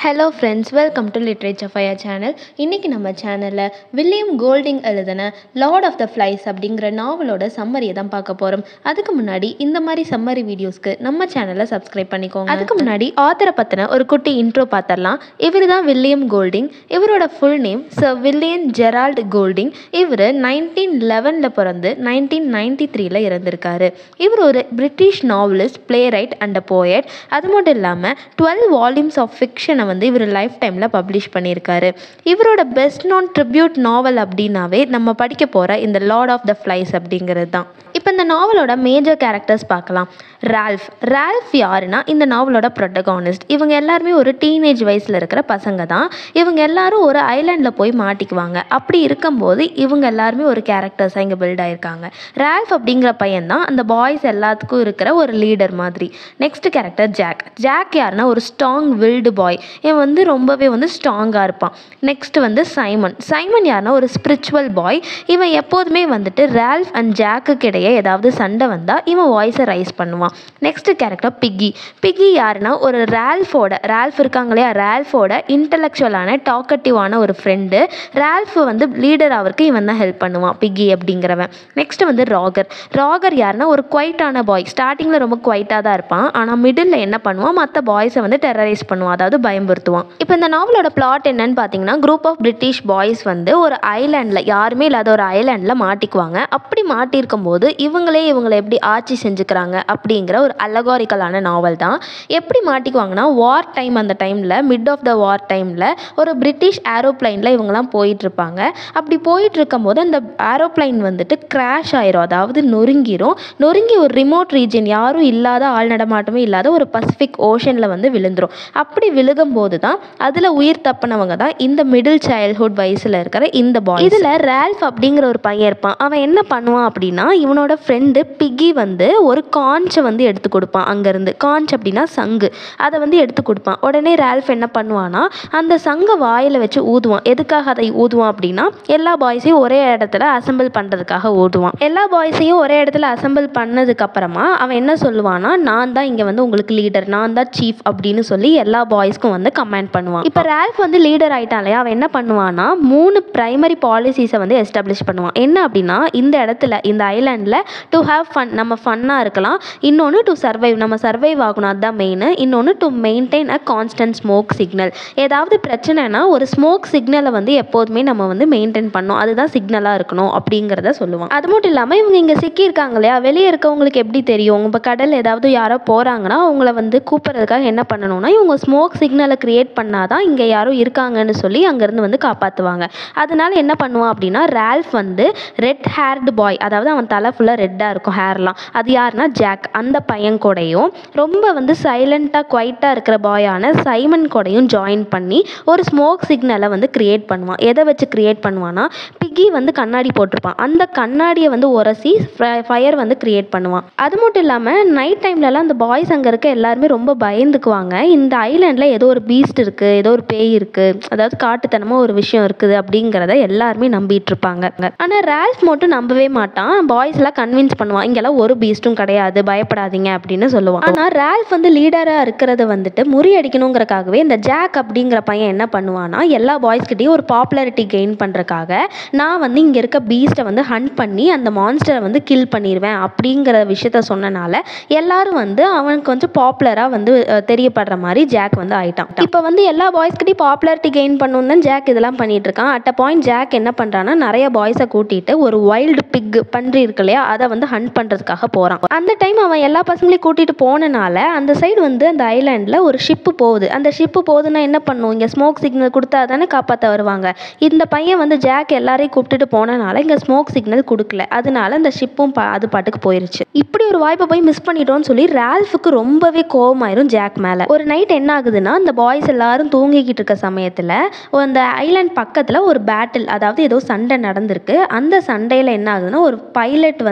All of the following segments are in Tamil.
Hello friends, welcome to literature fire channel. இன்றைக்கி நம்ம சேனலில் வில்லியம் கோல்டிங் எழுதின லார்ட் ஆஃப் த ஃப்ளைஸ் அப்படிங்கிற நாவலோட சம்மரியை தான் பார்க்க போகிறோம். அதுக்கு முன்னாடி இந்த மாதிரி சம்மரி வீடியோஸ்க்கு நம்ம சேனலை சப்ஸ்கிரைப் பண்ணிக்கோங்க. அதுக்கு முன்னாடி ஆத்தரை பற்றின ஒரு குட்டி இன்ட்ரோ பார்த்துடலாம். இவர் தான் வில்லியம் கோல்டிங். இவரோட full name sir William Gerald Golding. இவர் 1911 பிறந்து 1993 இறந்திருக்காரு. இவர் ஒரு British novelist, play right and poet. அது மட்டும் இல்லாமல் 12 வால்யூம்ஸ் ஆஃப் ஃபிக்ஷனை இவர் லைஃப் டைமில் பப்ளிஷ் பண்ணியிருக்காரு. இவரோட பெஸ்ட் நோன் ட்ரிபியூட் நாவல் அப்படின்னாவே நம்ம படிக்க போகிற இந்த லார்ட் ஆஃப் த ஃப்ளைஸ் அப்படிங்கிறது தான். இப்போ இந்த நாவலோட மேஜர் கேரக்டர்ஸ் பார்க்கலாம். ரால்ஃப் யாருன்னா இந்த நாவலோட ப்ரொட்டகானிஸ்ட். இவங்க எல்லாருமே ஒரு டீனேஜ் வயசில் இருக்கிற பசங்க தான். இவங்க எல்லாரும் ஒரு ஐலாண்டில் போய் மாட்டிக்குவாங்க. அப்படி இருக்கும்போது இவங்க எல்லாருமே ஒரு கேரக்டர்ஸாக இங்கே பில்ட் ஆகிருக்காங்க. ரால்ஃப் அப்படிங்கிற பையன் தான் அந்த பாய்ஸ் எல்லாத்துக்கும் இருக்கிற ஒரு லீடர் மாதிரி. நெக்ஸ்ட் கேரக்டர் ஜாக் யாருன்னா ஒரு ஸ்ட்ராங் வில்டு பாய். இவன் ரொம்பவே ஸ்ட்ராங்காக இருப்பான். நெக்ஸ்ட் சைமன் யாருன்னா ஒரு ஸ்பிரிச்சுவல் பாய். இவன் எப்போதுமே ரால்ஃப் அண்ட் ஜாக்குக்கு இடையே ஏதாவது சண்டை வந்தால் இவன் வாய்ஸை ரைஸ் பண்ணுவான். நெக்ஸ்ட் கேரக்டர் பிக்கி யாருன்னா ஒரு ரால்ஃப் இருக்காங்க இல்லையா, ரால்ஃபோட இன்டலெக்சுவலான டாக்கட்டிவான ஒரு ஃப்ரெண்டு. ரால்ஃப் லீடர் அவருக்கு இவன் தான் ஹெல்ப் பண்ணுவான், பிக்கி அப்படிங்கிறவன். நெக்ஸ்ட் ராகர் யாருன்னா ஒரு குவைட்டான பாய். ஸ்டார்டிங்கில் ரொம்ப குவைட்டாக தான் இருப்பான். ஆனால் மிடில் என்ன பண்ணுவான், மற்ற பாய்ஸை டெரரைஸ் பண்ணுவான், அதாவது பயன்படுத்துவான். இப்போ இந்த நாவலோட பிளாட் என்னன்னு பார்த்தீங்கன்னா, குரூப் ஆஃப் பிரிட்டிஷ் பாய்ஸ் ஒரு ஐலாண்டில், யாருமே இல்லாத ஒரு ஐலாண்டில் மாட்டிக்குவாங்க. அப்படி மாட்டிருக்கும் போது இவங்களை எப்படி ஆட்சி செஞ்சுக்கிறாங்க அப்படிங்கிற ஒரு அலகாரிக்கலான நாவல் தான். எப்படி மாட்டிக்குவாங்கன்னா, வார் டைம், அந்த டைமில் மிட் ஆஃப் த வார் டைமில் ஒரு பிரிட்டிஷ் ஏரோப்ளைனில் இவங்கெல்லாம் போயிட்டுருப்பாங்க. அப்படி போயிட்டு இருக்கும் போது அந்த ஏரோப்ளைன் கிராஷ் ஆயிரும், அதாவது நொறுங்கி ஒரு ரிமோட் ரீஜன், யாரும் இல்லாத, ஆள் நடமாட்டமே இல்லாத ஒரு பசிபிக் ஓஷனில் விழுந்துரும். அப்படி விழுகும்போது தான் அதில் உயிர் தப்பினவங்க தான் இந்த மிடில் சைல்ட்ஹுட் வயசில் இருக்கிற இந்த பாய். இதில் ரால்ஃப் அப்படிங்கிற ஒரு பையன் இருப்பான். அவன் என்ன பண்ணுவான் அப்படின்னா, இவனோட ஃப்ரெண்டு பிக்கி ஒரு கான்ச்சை எடுத்து கொடுப்பான். அங்கேருந்து கான்ச் அப்படின்னா சங்கு, அதை எடுத்து கொடுப்பான். உடனே ரால்ஃப் என்ன பண்ணுவான்னா, அந்த சங்கை வாயில் வச்சு ஊதுவான். எதுக்காக அதை ஊதுவான் அப்படின்னா, எல்லா பாய்ஸையும் ஒரே இடத்துல அசம்பிள் பண்ணுறதுக்காக ஊதுவான். எல்லா பாய்ஸையும் ஒரே இடத்துல அசம்பிள் பண்ணதுக்கப்புறமா அவன் என்ன சொல்லுவான்னா, நான் தான் இங்கே உங்களுக்கு லீடர், நான் தான் சீஃப் அப்படின்னு சொல்லி எல்லா பாய்ஸ்க்கும் கமெண்ட் பண்ணுவான். இப்போ ரால்ஃப் லீடர் ஆயிட்டாலே அவன் என்ன பண்ணுவான்னா, 3 பிரைமரி பாலிசிஸை எஸ்டாப்ளிஷ் பண்ணுவான். என்ன அப்படின்னா, இந்த இடத்துல, இந்த ஐலாண்டில் டு ஹேவ் ஃபன், நம்ம ஃபன்னாக இருக்கலாம். இன்னொன்று டு சர்வைவ், நம்ம சர்வைவ் ஆகணும், அதுதான் மெயின். இன்னொன்று to maintain a constant smoke signal. ஏதாவது பிரச்சனைனா ஒரு ஸ்மோக் சிக்னலை எப்போதுமே நம்ம மெயின்டைன் பண்ணணும், அதுதான் சிக்னலாக இருக்கணும் அப்படிங்கிறத சொல்லுவான். அது மட்டும் இல்லாமல் இவங்க இங்கே சிக்கியிருக்காங்க இல்லையா, வெளியே இருக்கவங்களுக்கு எப்படி தெரியும், இப்போ கடல் ஏதாவது யாரோ போகிறாங்கன்னா அவங்கள கூப்பிட்றதுக்காக என்ன பண்ணணும்னா, இவங்க ஸ்மோக் சிக்னலை கிரியேட் பண்ணாதான் இங்கே யாரோ இருக்காங்கன்னு சொல்லி அங்கேருந்து காப்பாற்றுவாங்க. அதனால என்ன பண்ணுவான் அப்படின்னா, ரால்ஃப் ரெட் ஹேர்டு பாய், அதாவது அவன் தலை ஃபுல்லாக ரெட்டாக இருக்கும், ஹேர்லாம். அது யாருன்னா ஜாக், அந்த பையன் கூடயும் ரொம்ப சைலண்ட்டாக குவைட்டாக இருக்கிற பாயான சைமன் கூடயும் ஜாயின் பண்ணி ஒரு ஸ்மோக் சிக்னலை கிரியேட் பண்ணுவான். எதை வச்சு கிரியேட் பண்ணுவான்னா, பிக்கி கண்ணாடி போட்டிருப்பான், அந்த கண்ணாடியை உரசி ஃபயர் கிரியேட் பண்ணுவான். அது மட்டும் இல்லாமல் நைட் டைம்லலாம் அந்த பாய்ஸ் அங்கே இருக்க எல்லாருமே ரொம்ப பயந்துக்குவாங்க. இந்த ஐலாண்டில் ஏதோ ஒரு பீஸ்ட் இருக்குது, ஏதோ ஒரு பேய் இருக்குது, அதாவது காட்டுத்தனமாக ஒரு விஷயம் இருக்குது அப்படிங்கிறத எல்லாருமே நம்பிட்டு இருப்பாங்க. ஆனால் ரால்ஃப் மட்டும் நம்பவே மாட்டான். பாய்ஸ் எல்லாம் கன்வின்ஸ் பண்ணுவான், இங்கெல்லாம் ஒரு பீஸ்ட்டும் கிடையாது, பயப்படாதீங்க அப்படின்னு சொல்லுவான். ஆனால் ரால்ஃப் லீடராக இருக்கிறத முறியடிக்கணுங்கிறக்காகவே இந்த ஜாக் அப்படிங்கிற பையன் என்ன பண்ணுவான்னா, எல்லா பாய்ஸ்கிட்டையும் ஒரு பாப்புலாரிட்டி கெயின் பண்ணுறக்காக, நான் இங்கே இருக்க பீஸ்ட்டை ஹண்ட் பண்ணி அந்த மான்ஸ்டரை கில் பண்ணிடுவேன் அப்படிங்கிற விஷயத்த சொன்னனால எல்லாரும் அவனுக்கு கொஞ்சம் பாப்புலராக தெரியப்படுற மாதிரி ஜாக் ஆயிட்டான். இப்போ எல்லா பாய்ஸ்கிட்டையும் பாப்புலாரிட்டி கெயின் பண்ணணும் தான் ஜாக் இதெல்லாம் பண்ணிட்டு இருக்கான். அட் அ பாயிண்ட் ஜாக் என்ன பண்ணுறான்னா, நிறைய பாய்ஸை கூட்டிட்டு ஒரு வைல்டு பிக் பன்றி இருக்கு இல்லையா, அதை ஹண்ட் பண்ணுறதுக்காக போகிறான். அந்த டைம் அவன் எல்லா பசங்களையும் கூட்டிகிட்டு போனனால அந்த சைடு அந்த ஐலாண்டில் ஒரு ஷிப்பு போகுது. அந்த ஷிப்பு போகுதுன்னா என்ன பண்ணும், இங்கே ஸ்மோக் சிக்னல் கொடுத்தா தானே காப்பாற்ற வருவாங்க. இந்த பையன் ஜாக் எல்லாரையும் கூப்பிட்டுட்டு போனனால இங்கே ஸ்மோக் சிக்னல் கொடுக்கல. அதனால அந்த ஷிப்பும் அது பாட்டுக்கு போயிருச்சு. இப்படி ஒரு வாய்ப்பை போய் மிஸ் பண்ணிட்டோம்னு சொல்லி ரால்ஃபுக்கு ரொம்பவே கோவமாயிரும் ஜாக் மேலே. ஒரு நைட் என்ன ஆகுதுன்னா, அந்த பாய்ஸ் எல்லாரும் தூங்கிக்கிட்டு இருக்க சமயத்தில் அந்த ஐலாண்ட் பக்கத்தில் ஒரு பேட்டில், அதாவது ஏதோ சண்டை நடந்திருக்கு. அந்த சண்டையில் என்ன ஆகுதுன்னா, ஒரு பைலட்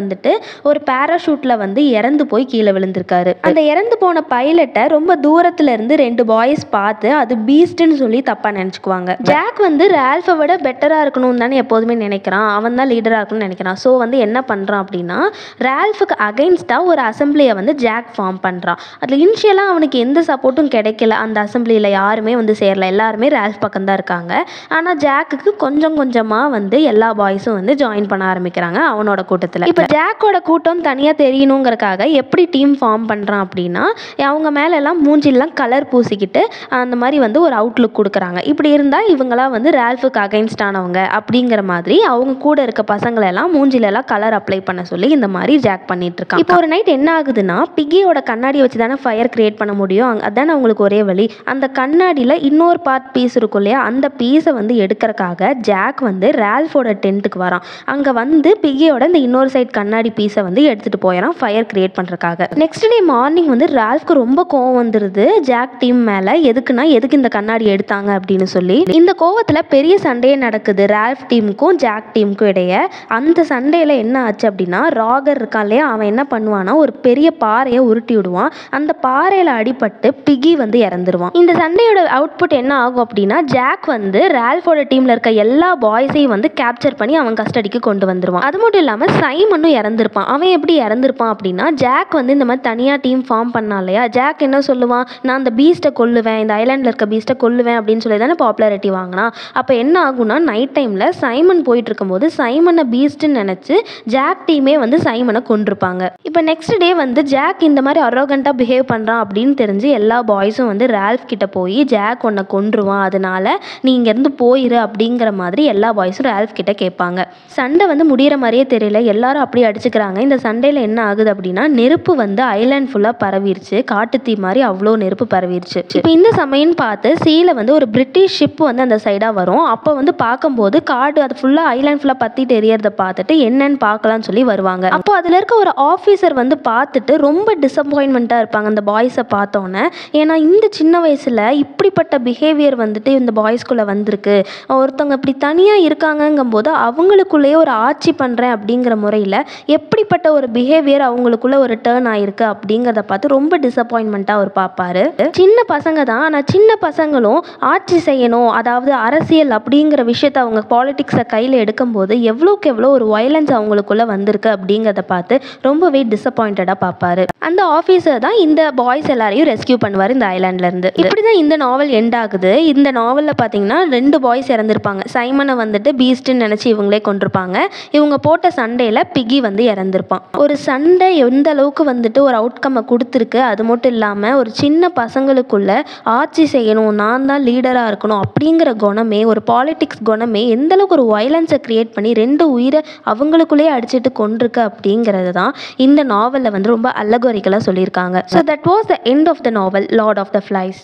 ஒரு பேராஷூட்டில் இறந்து போய் கீழே விழுந்திருக்காரு. அந்த இறந்து போன பைலட்டை ரொம்ப தூரத்துல இருந்து 2 பாய்ஸ் பார்த்து அது பீஸ்ட்னு சொல்லி தப்பாக நினச்சிக்குவாங்க. ஜாக் ரால்ஃபை விட பெட்டராக இருக்கணும்னு தானே எப்போதுமே எப்போதுமே நினைக்கிறான், அவன் தான் லீடராக இருக்கணும்னு நினைக்கிறான். ஸோ வந்து என்ன பண்ணுறான் அப்படின்னா, ரால்ஃபுக்கு அகைன்ஸ்டாக ஒரு அசம்பிளியை வந்து ஜாக் ஃபார்ம் பண்ணுறான். அதில் இனிஷியலாக அவனுக்கு எந்த சப்போர்ட்டும் கிடைக்கல, அந்த அசம்பிளியில் யாருமே வந்து சேரல, எல்லாருமே ரால்ஃப் பக்கம் தான் இருக்காங்க. ஆனால் ஜாக்குக்கு கொஞ்சம் கொஞ்சமாக வந்து எல்லா பாய்ஸும் வந்து ஜாயின் பண்ண ஆரம்பிக்கிறாங்க அவனோட கூட்டத்தில். இப்போ ஜாக்கோட கூட்டம் தனியாக தெரியணுங்கிறக்காக எப்படி டீம் ஃபார்ம் பண்ணுறான் அப்படின்னா, அவங்க மேலெல்லாம் மூஞ்சிலாம் கலர் பூசிக்கிட்டு அந்த மாதிரி வந்து ஒரு அவுட்லுக் கொடுக்குறாங்க. இப்படி இருந்தால் இவங்களாம் வந்து ரால்ஃபுக்கு அகைன்ஸ்டானவங்க அப்படிங்கிற மாதிரி அவங்க கூட இருக்க பசங்களெல்லாம் மூஞ்சிலெல்லாம் கலர் அப்ளை பண்ண சொல்லி இந்த மாதிரி ஜாக் பண்ணிட்டு இருக்கான். இப்போ ஒரு நைட் என்ன ஆகுதுன்னா, பிக்கியோட கண்ணாடியை வச்சு தானே ஃபயர் கிரியேட் பண்ண முடியும், அதானே அவங்களுக்கு ஒரே வழி. அந்த கண்ணாடியில் இன்னொரு பார்ட் பீஸ் இருக்கும் இல்லையா, அந்த பீஸை வந்து எடுக்கிறக்காக ஜாக் வந்து ரால்ஃபோட டென்ட்டுக்கு வரான். அங்கே வந்து பிக்கியோட இந்த இன்னொரு சைட் கண்ணாடி பீஸை வந்து எடுத்துகிட்டு போயிடறான் ஃபயர் கிரியேட் பண்ணுறக்காக. நெக்ஸ்ட் டே மார்னிங் வந்து ரால்ஃப்க்கு ரொம்ப கோவம் வந்துடுது ஜாக் டீம் மேலே. எதுக்கு இந்த கண்ணாடி எடுத்தாங்க அப்படின்னு சொல்லி. இந்த கோவத்தில் பெரிய சண்டையே நடக்குது ரால்ஃப் டீமுக்கும் ஜாக் டீமுக்கும் இடையே. அந்த சண்டையில் என்ன ஆச்சு அப்படின்னா, ராகர் இருக்கான் இல்லையா, அவன் என்ன பண்ணுவான்னா ஒரு பெரிய பாறையை உருட்டி விடுவான். அந்த பாறையில் அடிபட்டு பிகி வந்து இறந்துருவான். இந்த சண்டையோட அவுட்புட் என்ன ஆகும் அப்படின்னா, ஜாக் வந்து ரால்ஃபோட டீமில் இருக்க எல்லா பாய்ஸையும் வந்து கேப்சர் பண்ணி அவன் கஸ்டடிக்கு கொண்டு வந்துருவான். அது மட்டும் இல்லாமல் சைமனும் இறந்துருப்பான். அவன் எப்படி இறந்துருப்பான் அப்படின்னா, ஜாக் வந்து இந்த மாதிரி தனியாக டீம் ஃபார்ம் பண்ணா இல்லையா, ஜாக் என்ன சொல்லுவான், நான் அந்த பீஸ்ட்டை கொல்லுவேன், இந்த ஐலாண்டில் இருக்க பீஸ்ட்டை கொல்லுவேன் அப்படின்னு சொல்லி தானே பாப்புலாரிட்டி வாங்கினா. அப்போ என்ன ஆகும்னா, நைட் டைமில் சைமன் போயிட்டு இருக்கும்போது சைமனை பீஸ்ட்டுன்னு நினச்சி ஜாக் டீமே வந்து சைமனை கொண்டிருப்பாங்க. இப்போ நெக்ஸ்ட் டே வந்து ஜாக் இந்த மாதிரி அரோகண்ட்டாக பிஹேவ் பண்ணுறான் அப்படின்னு தெரிஞ்சு எல்லா பாய்ஸும் வந்து ரால்ஃப் கிட்ட போய் ஜாக் உன்னை கொன்றுவான், அதனால நீ இங்கேருந்து போயிரு அப்படிங்கிற மாதிரி எல்லா பாய்ஸும் ரால்ஃப் கிட்ட கேட்பாங்க. சண்டை வந்து முடிகிற மாதிரியே தெரியல, எல்லாரும் அப்படியே அடிச்சுக்கிறாங்க. இந்த சண்டையில் என்ன ஆகுது அப்படின்னா, நெருப்பு வந்து ஐலாண்ட் ஃபுல்லாக பரவிடுச்சு, காட்டுத்தீ மாதிரி அவ்வளோ நெருப்பு பரவிடுச்சு. இப்போ இந்த சமயம் பார்த்து சீல வந்து ஒரு பிரிட்டிஷ் ஷிப் வந்து அந்த சைடாக வரும். அப்போ வந்து பார்க்கும்போது காடு அது ஃபுல்லாக ஐலாண்ட் ஃபுல்லாக பற்றிட்டு எரியறதை பார்த்துட்டு என்னன்னு பார்க்கலான்னு சொல்லி வருவாங்க. அப்போ அதில் இருக்க ஒரு ஆஃபீஸர் வந்து பார்த்துட்டு ரொம்ப டிசப்பாயின்மெண்ட்டாக இருப்பாங்க அந்த பாய்ஸை பார்த்தோன்னே. ஏன்னா இந்த சின்ன வயசில் இப்படிப்பட்ட பிஹேவியர் வந்துட்டு இந்த பாய்ஸ்குள்ளே வந்திருக்கு, ஒருத்தவங்க இப்படி தனியாக இருக்காங்கங்கும்போது அவங்களுக்குள்ளேயே ஒரு ஆட்சி பண்ணுறேன் அப்படிங்கிற முறையில் எப்படிப்பட்ட ஒரு பிஹேவியர் அவங்களுக்குள்ள ஒரு டேர்ன் ஆயிருக்கு அப்படிங்கிறத பார்த்து ரொம்ப டிசப்பாயின்மெண்ட்டாக அவர் பார்ப்பாரு. சின்ன பசங்க தான், ஆனால் சின்ன பசங்களும் ஆட்சி செய்யணும், அதாவது அரசியல் அப்படிங்கிற விஷயத்தை அவங்க பாலிடிக்ஸை கையில் எடுக்கும்போது எவ்வளோக்கு எவ்வளோ ஒரு வயலன்ஸ் அவங்களுக்குள்ள வந்திருக்கு அப்படிங்கிறத பார்த்து ரொம்பவே டிசப்பாயிண்டடாக பார்ப்பாரு. அந்த ஆஃபீஸர் தான் இந்த பாய்ஸ் எல்லாரையும் ரெஸ்கியூ பண்ணுவார் இந்த ஐலாண்ட்லேருந்து. இப்படி தான் இந்த நாவல் எண்ட் ஆகுது. இந்த நாவலில் பார்த்தீங்கன்னா 2 பாய்ஸ் இறந்துருப்பாங்க. சைமனை வந்துட்டு பீஸ்ட்டுன்னு நினச்சி இவங்களே கொண்டிருப்பாங்க. இவங்க போட்ட சண்டையில் பிகி வந்து இறந்துருப்பான். ஒரு சண்டை எந்த அளவுக்கு வந்துட்டு ஒரு அவுட்கம்மை கொடுத்துருக்கு, அது மட்டும் இல்லாமல் ஒரு சின்ன பசங்களுக்குள்ள ஆட்சி செய்யணும், நான் தான் லீடராக இருக்கணும் அப்படிங்கிற குணமே, ஒரு பாலிடிக்ஸ் குணமே எந்த அளவுக்கு ஒரு வயலன்ஸை கிரியேட் பண்ணி 2 உயிரை அவங்களுக்குள்ளேயே அடிச்சுட்டு கொண்டிருக்கு அப்படிங்கிறது தான் இந்த நாவலில் வந்து ரொம்ப அல்லகோரிக்கலாக சொல்லியிருக்காங்க. So that was the end of the novel Lord of the flies.